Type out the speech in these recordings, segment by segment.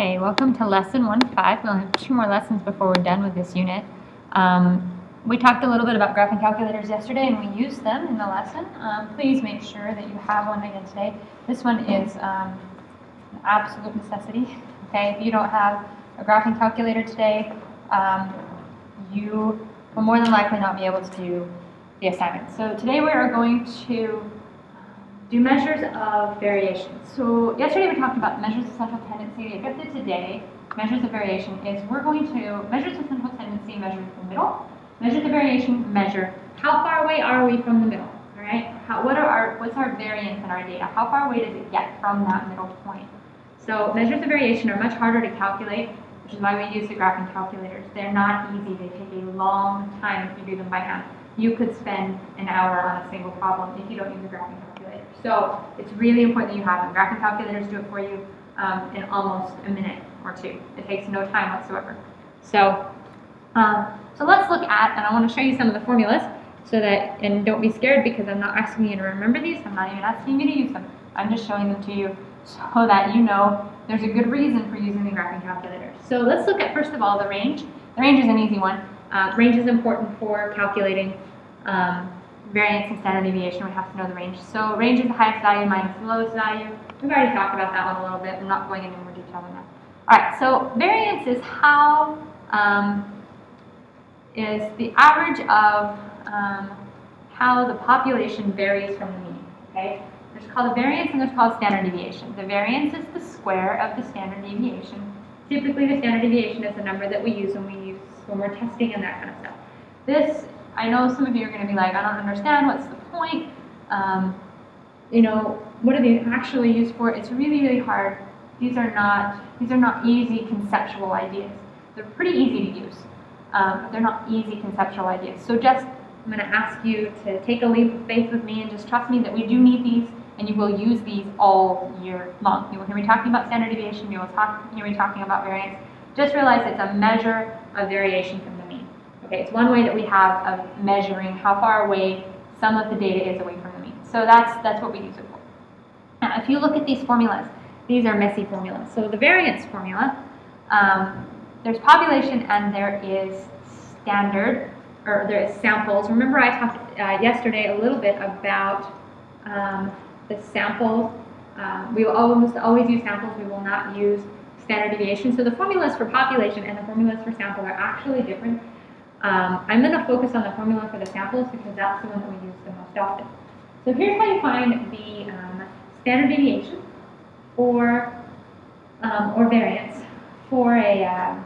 Okay, welcome to lesson 1.5. We only have 2 more lessons before we're done with this unit. We talked a little bit about graphing calculators yesterday and we used them in the lesson. Please make sure that you have one again today. This one is an absolute necessity. Okay, if you don't have a graphing calculator today, you will more than likely not be able to do the assignment. So today we are going to do measures of variation. So yesterday we talked about measures of central tendency. The objective today, measures of variation, is we're going to measures of central tendency, measure the middle. Measures of variation, measure how far away are we from the middle. All right. What's our variance in our data? How far away does it get from that middle point? So measures of variation are much harder to calculate, which is why we use the graphing calculators. They're not easy. They take a long time if you do them by hand. You could spend an hour on a single problem if you don't use a graphing calculator. So it's really important that you have them. Graphing calculators do it for you in almost a minute or two. It takes no time whatsoever. So let's look at, and I want to show you some of the formulas so that, and don't be scared because I'm not asking you to remember these. I'm not even asking you to use them. I'm just showing them to you so that you know there's a good reason for using the graphing calculator. So let's look at, first of all, the range. The range is an easy one. Range is important for calculating variance and standard deviation. We have to know the range. So range is the highest value minus the lowest value. We've already talked about that one a little bit. I'm not going into more detail than that. All right, so variance is how is the average of how the population varies from the mean. Okay, there's called a variance and there's called standard deviation. The variance is the square of the standard deviation. Typically, the standard deviation is the number that we use when we're testing and that kind of stuff. This, I know some of you are going to be like, I don't understand. What's the point? What are they actually used for? It's really, really hard. These are not easy conceptual ideas. They're pretty easy to use. But they're not easy conceptual ideas. So I'm going to ask you to take a leap of faith with me and just trust me that we do need these, and you will use these all year long. You will hear me talking about standard deviation. You will hear me talking about variance. Just realize it's a measure of variation from the mean. Okay, it's one way that we have of measuring how far away some of the data is away from the mean. So that's what we use it for. Now, if you look at these formulas, these are messy formulas. So the variance formula, there's population and there is standard, or there is samples. Remember I talked yesterday a little bit about the samples. We will almost always use samples. We will not use standard deviation. So the formulas for population and the formulas for sample are actually different. I'm going to focus on the formula for the samples because that's the one that we use the most often. So here's how you find the standard deviation or variance for a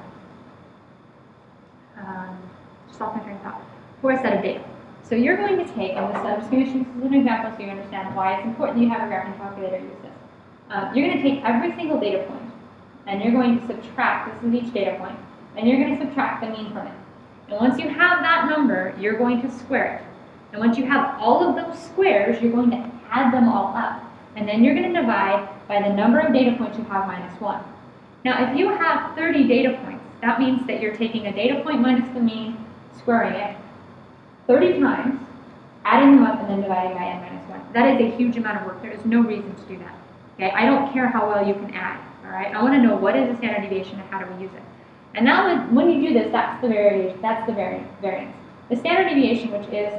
for a set of data. So you're going to take, and I'm just going to use this as an example so you understand why it's important that you have a graphing calculator use this. You're going to take every single data point and you're going to subtract, this is each data point, and you're going to subtract the mean from it. And once you have that number, you're going to square it. And once you have all of those squares, you're going to add them all up. And then you're going to divide by the number of data points you have minus 1. Now, if you have 30 data points, that means that you're taking a data point minus the mean, squaring it 30 times, adding them up, and then dividing by n minus 1. That is a huge amount of work. There is no reason to do that. Okay? I don't care how well you can add. All right? I want to know what is the standard deviation and how do we use it. And now, when you do this, that's the variation. That's the variance. The standard deviation, which is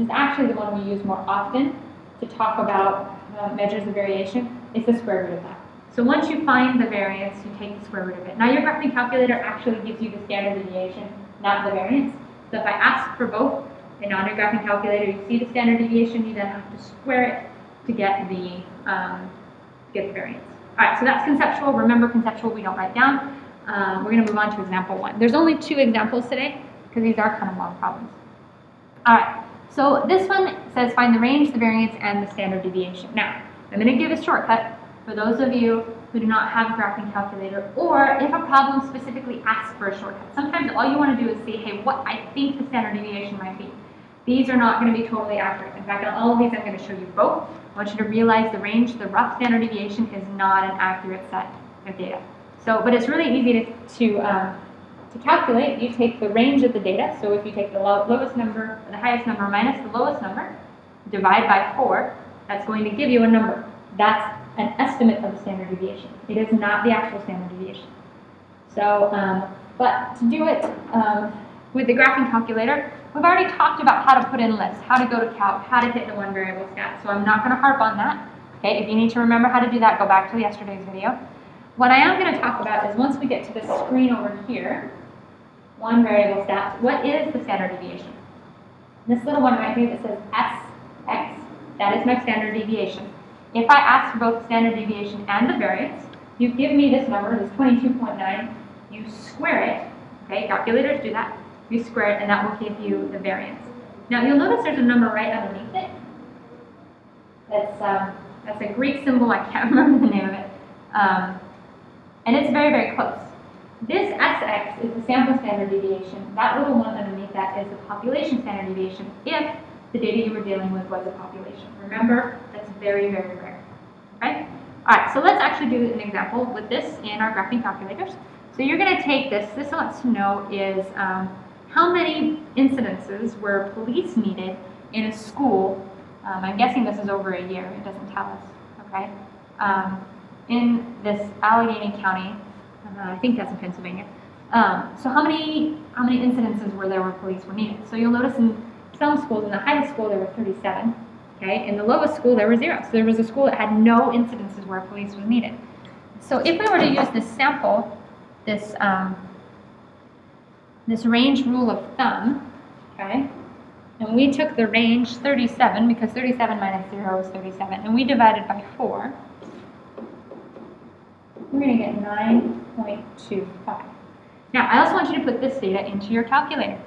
actually the one we use more often to talk about measures of variation, is the square root of that. So once you find the variance, you take the square root of it. Now your graphing calculator actually gives you the standard deviation, not the variance. So if I ask for both, and on your graphing calculator you see the standard deviation, you then have to square it to get the variance. All right, so that's conceptual. Remember, conceptual we don't write down. We're going to move on to example 1. There's only 2 examples today because these are kind of long problems. All right, so this one says find the range, the variance, and the standard deviation. Now, I'm going to give a shortcut for those of you who do not have a graphing calculator, or if a problem specifically asks for a shortcut. Sometimes all you want to do is see, hey, what I think the standard deviation might be. These are not going to be totally accurate. In fact, on all of these, I'm going to show you both. I want you to realize the range, the rough standard deviation, is not an accurate set of data. So, but it's really easy to calculate. You take the range of the data. So if you take the lowest number, or the highest number minus the lowest number, divide by 4, that's going to give you a number. That's an estimate of the standard deviation. It is not the actual standard deviation. So, but to do it with the graphing calculator, we've already talked about how to put in lists, how to go to calc, how to hit the one variable stat. So I'm not going to harp on that. Okay, if you need to remember how to do that, go back to yesterday's video. What I am going to talk about is once we get to this screen over here, one variable stat, what is the standard deviation? This little one right here that says SX, that is my standard deviation. If I ask for both the standard deviation and the variance, you give me this number, this 22.9, you square it, okay, calculators do that, you square it and that will give you the variance. Now you'll notice there's a number right underneath it. That's a Greek symbol, I can't remember the name of it, and it's very, very close. This SX is the sample standard deviation. That little one underneath that is the population standard deviation if the data you were dealing with was a population. Remember, that's very, very rare. Okay? All right, so let's actually do an example with this in our graphing calculators. So you're going to take this. This wants to know is how many incidences where police needed in a school. I'm guessing this is over a year. It doesn't tell us. Okay? In this Allegheny County. I think that's in Pennsylvania. So how many incidences were there where police were needed? So you'll notice in some schools, in the highest school there were 37. Okay, in the lowest school there were 0. So there was a school that had no incidences where police was needed. So if we were to use this sample, this range rule of thumb, okay, and we took the range 37 because 37 minus 0 is 37, and we divided by 4. We're going to get 9.25. Now, I also want you to put this data into your calculator.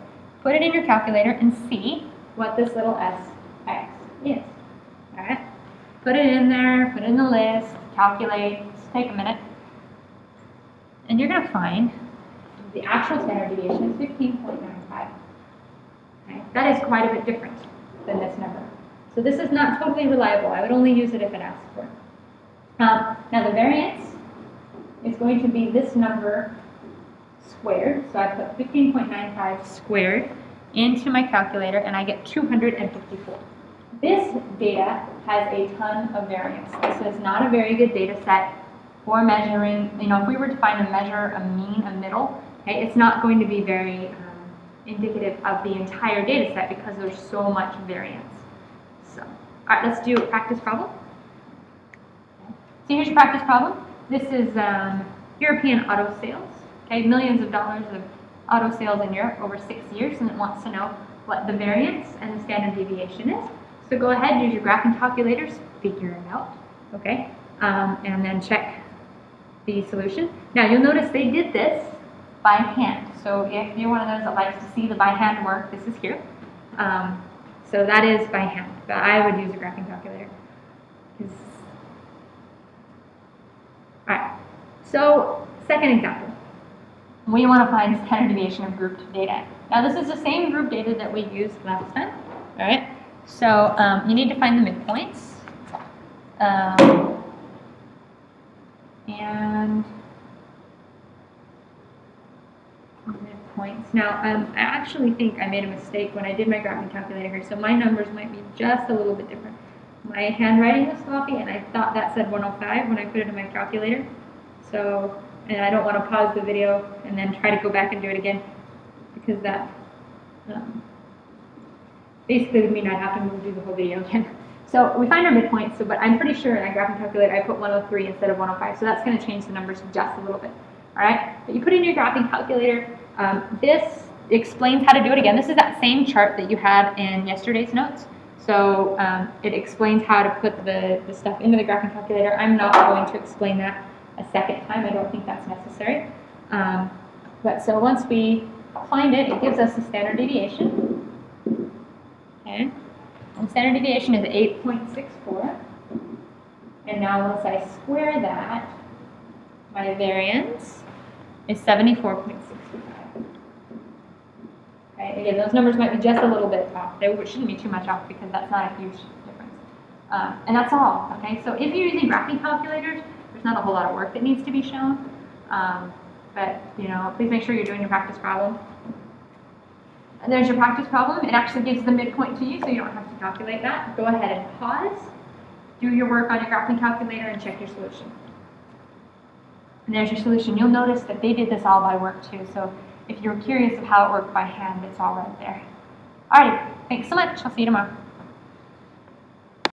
Put it in your calculator and see what this little SX is. All right? Put it in there, put it in the list, calculate, just take a minute. And you're going to find the actual standard deviation is 15.95. Okay? That is quite a bit different than this number. So this is not totally reliable. I would only use it if it asks for it. Now, the variance is going to be this number squared. So I put 15.95 squared into my calculator and I get 254. This data has a ton of variance. This is not a very good data set for measuring, if we were to find a measure, a mean, a middle, okay, it's not going to be very indicative of the entire data set because there's so much variance. So, all right, let's do a practice problem. Okay. So here's your practice problem. This is European auto sales, okay, millions of dollars of auto sales in Europe over 6 years, and it wants to know what the variance and the standard deviation is. So go ahead, use your graphing calculators, figure it out, okay, and then check the solution. Now you'll notice they did this by hand. So if you're one of those that likes to see the by hand work, this is here. So that is by hand, but I would use a graphing calculator. Alright, so second example. We want to find standard deviation of grouped data. Now this is the same group data that we used last time. Alright, so you need to find the midpoints. And midpoints. Now I actually think I made a mistake when I did my graphing calculator here, so my numbers might be just a little bit different. My handwriting was sloppy, and I thought that said 105 when I put it in my calculator. So, and I don't want to pause the video and then try to go back and do it again, because that basically would mean I'd have to do the whole video again. So we find our midpoint, but I'm pretty sure in my graphing calculator I put 103 instead of 105, so that's going to change the numbers just a little bit. All right, but you put in your graphing calculator. This explains how to do it again. This is that same chart that you had in yesterday's notes. So it explains how to put the stuff into the graphing calculator. I'm not going to explain that a second time. I don't think that's necessary. But so once we find it, it gives us the standard deviation. Okay. And standard deviation is 8.64. And now once I square that, my variance is 74.65. Okay, again, those numbers might be just a little bit off. They shouldn't be too much off because that's not a huge difference. And that's all, okay? So if you're using graphing calculators, there's not a whole lot of work that needs to be shown. But, please make sure you're doing your practice problem. And there's your practice problem. It actually gives the midpoint to you, so you don't have to calculate that. Go ahead and pause. do your work on your graphing calculator and check your solution. And there's your solution. You'll notice that they did this all by work too. So if you're curious of how it worked by hand, it's all right there. Alrighty, thanks so much. I'll see you tomorrow.